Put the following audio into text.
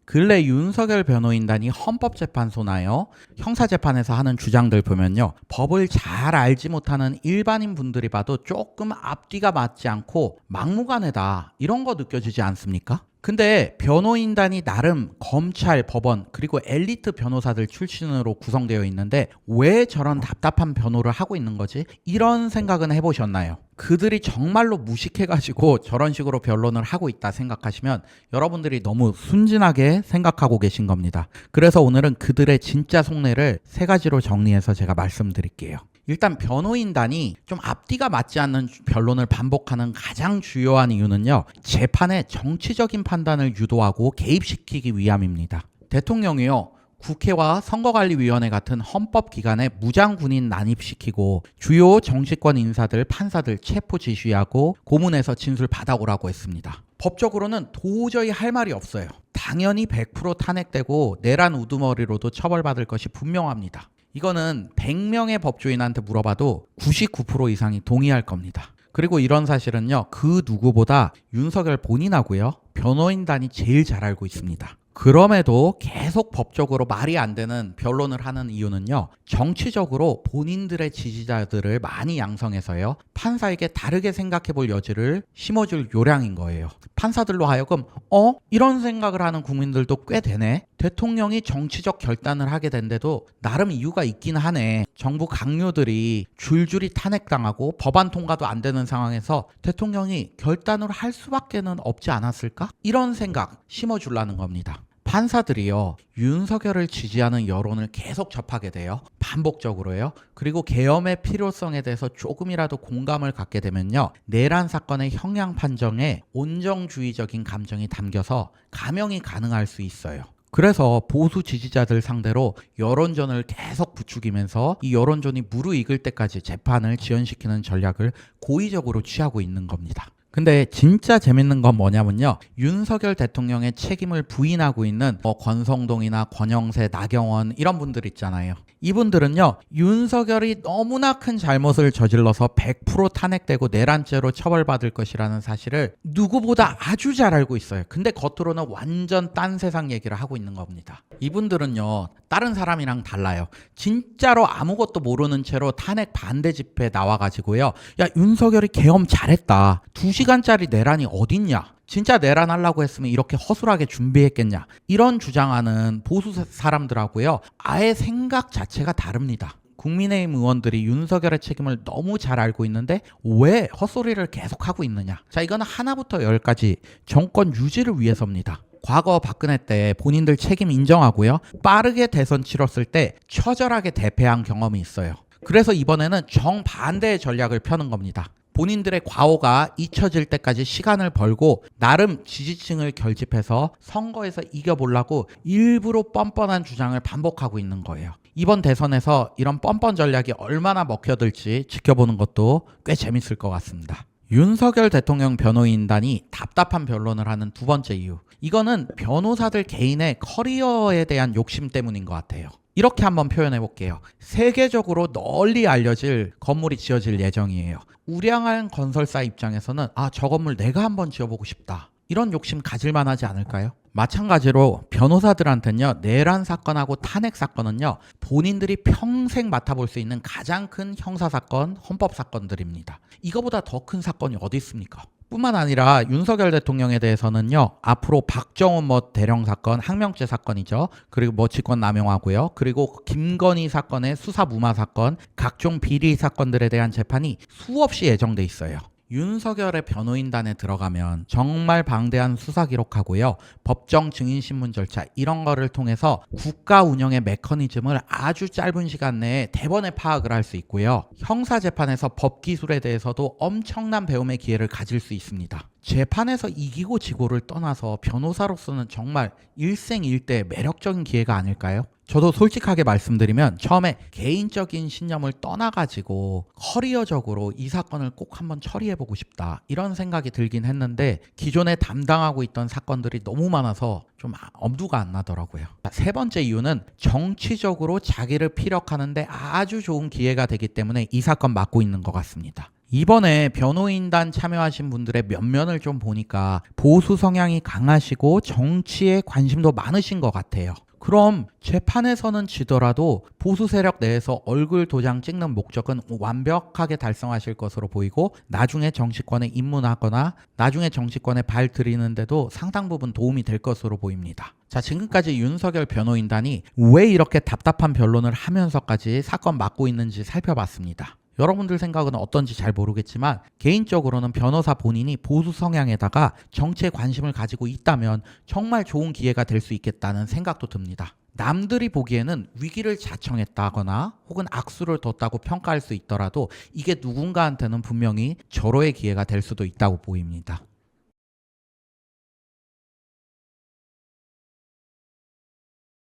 근래 윤석열 변호인단이 헌법재판소나요? 형사재판에서 하는 주장들 보면요. 법을 잘 알지 못하는 일반인 분들이 봐도 조금 앞뒤가 맞지 않고 막무가내다 이런 거 느껴지지 않습니까? 근데 변호인단이 나름 검찰, 법원, 그리고 엘리트 변호사들 출신으로 구성되어 있는데 왜 저런 답답한 변호를 하고 있는 거지? 이런 생각은 해보셨나요? 그들이 정말로 무식해가지고 저런 식으로 변론을 하고 있다 생각하시면 여러분들이 너무 순진하게 생각하고 계신 겁니다. 그래서 오늘은 그들의 진짜 속내를 세 가지로 정리해서 제가 말씀드릴게요. 일단 변호인단이 좀 앞뒤가 맞지 않는 변론을 반복하는 가장 주요한 이유는요. 재판의 정치적인 판단을 유도하고 개입시키기 위함입니다. 대통령이요. 국회와 선거관리위원회 같은 헌법기관에 무장군인 난입시키고 주요 정치권 인사들, 판사들 체포 지시하고 고문해서 진술 받아오라고 했습니다. 법적으로는 도저히 할 말이 없어요. 당연히 100% 탄핵되고 내란 우두머리로도 처벌받을 것이 분명합니다. 이거는 100명의 법조인한테 물어봐도 99% 이상이 동의할 겁니다. 그리고 이런 사실은요. 그 누구보다 윤석열 본인하고요. 변호인단이 제일 잘 알고 있습니다. 그럼에도 계속 법적으로 말이 안 되는 변론을 하는 이유는요. 정치적으로 본인들의 지지자들을 많이 양성해서요. 판사에게 다르게 생각해 볼 여지를 심어줄 요량인 거예요. 판사들로 하여금 이런 생각을 하는 국민들도 꽤 되네. 대통령이 정치적 결단을 하게 된데도 나름 이유가 있긴 하네. 정부 강요들이 줄줄이 탄핵당하고 법안 통과도 안 되는 상황에서 대통령이 결단을 할 수밖에는 없지 않았을까? 이런 생각 심어주려는 겁니다. 판사들이요. 윤석열을 지지하는 여론을 계속 접하게 돼요. 반복적으로요. 그리고 계엄의 필요성에 대해서 조금이라도 공감을 갖게 되면요. 내란 사건의 형량 판정에 온정주의적인 감정이 담겨서 감형이 가능할 수 있어요. 그래서 보수 지지자들 상대로 여론전을 계속 부추기면서 이 여론전이 무르익을 때까지 재판을 지연시키는 전략을 고의적으로 취하고 있는 겁니다. 근데 진짜 재밌는 건 뭐냐면요. 윤석열 대통령의 책임을 부인하고 있는 권성동이나 권영세, 나경원 이런 분들 있잖아요. 이분들은요. 윤석열이 너무나 큰 잘못을 저질러서 100% 탄핵되고 내란죄로 처벌받을 것이라는 사실을 누구보다 아주 잘 알고 있어요. 근데 겉으로는 완전 딴 세상 얘기를 하고 있는 겁니다. 이분들은요. 다른 사람이랑 달라요. 진짜로 아무것도 모르는 채로 탄핵 반대 집회에 나와가지고요. 야, 윤석열이 계엄 잘했다. 2시간짜리 내란이 어딨냐? 진짜 내란하려고 했으면 이렇게 허술하게 준비했겠냐? 이런 주장하는 보수 사람들하고요. 아예 생각 자체가 다릅니다. 국민의힘 의원들이 윤석열의 책임을 너무 잘 알고 있는데 왜 헛소리를 계속하고 있느냐? 자, 이거는 하나부터 열까지 정권 유지를 위해서입니다. 과거 박근혜 때 본인들 책임 인정하고요. 빠르게 대선 치렀을 때 처절하게 대패한 경험이 있어요. 그래서 이번에는 정반대의 전략을 펴는 겁니다. 본인들의 과오가 잊혀질 때까지 시간을 벌고 나름 지지층을 결집해서 선거에서 이겨보려고 일부러 뻔뻔한 주장을 반복하고 있는 거예요. 이번 대선에서 이런 뻔뻔 전략이 얼마나 먹혀들지 지켜보는 것도 꽤 재밌을 것 같습니다. 윤석열 대통령 변호인단이 답답한 변론을 하는 두 번째 이유. 이거는 변호사들 개인의 커리어에 대한 욕심 때문인 것 같아요. 이렇게 한번 표현해 볼게요. 세계적으로 널리 알려질 건물이 지어질 예정이에요. 우량한 건설사 입장에서는 저 건물 내가 한번 지어보고 싶다. 이런 욕심 가질 만하지 않을까요? 마찬가지로 변호사들한테는요. 내란 사건하고 탄핵 사건은요. 본인들이 평생 맡아볼 수 있는 가장 큰 형사사건, 헌법사건들입니다. 이거보다 더 큰 사건이 어디 있습니까? 뿐만 아니라 윤석열 대통령에 대해서는요. 앞으로 박정훈 대령 사건, 항명죄 사건이죠. 그리고 직권 남용하고요. 그리고 김건희 사건의 수사 무마 사건, 각종 비리 사건들에 대한 재판이 수없이 예정돼 있어요. 윤석열의 변호인단에 들어가면 정말 방대한 수사 기록하고요. 법정 증인 신문 절차 이런 거를 통해서 국가 운영의 메커니즘을 아주 짧은 시간 내에 대번에 파악을 할 수 있고요. 형사 재판에서 법 기술에 대해서도 엄청난 배움의 기회를 가질 수 있습니다. 재판에서 이기고 지고를 떠나서 변호사로서는 정말 일생일대 매력적인 기회가 아닐까요? 저도 솔직하게 말씀드리면 처음에 개인적인 신념을 떠나가지고 커리어적으로 이 사건을 꼭 한번 처리해보고 싶다 이런 생각이 들긴 했는데 기존에 담당하고 있던 사건들이 너무 많아서 좀 엄두가 안 나더라고요. 세 번째 이유는 정치적으로 자기를 피력하는데 아주 좋은 기회가 되기 때문에 이 사건 맡고 있는 것 같습니다. 이번에 변호인단 참여하신 분들의 면면을 좀 보니까 보수 성향이 강하시고 정치에 관심도 많으신 것 같아요. 그럼 재판에서는 지더라도 보수 세력 내에서 얼굴 도장 찍는 목적은 완벽하게 달성하실 것으로 보이고 나중에 정치권에 입문하거나 나중에 정치권에 발 들이는데도 상당 부분 도움이 될 것으로 보입니다. 자, 지금까지 윤석열 변호인단이 왜 이렇게 답답한 변론을 하면서까지 사건 맡고 있는지 살펴봤습니다. 여러분들 생각은 어떤지 잘 모르겠지만 개인적으로는 변호사 본인이 보수 성향에다가 정치에 관심을 가지고 있다면 정말 좋은 기회가 될 수 있겠다는 생각도 듭니다. 남들이 보기에는 위기를 자청했다거나 혹은 악수를 뒀다고 평가할 수 있더라도 이게 누군가한테는 분명히 절호의 기회가 될 수도 있다고 보입니다.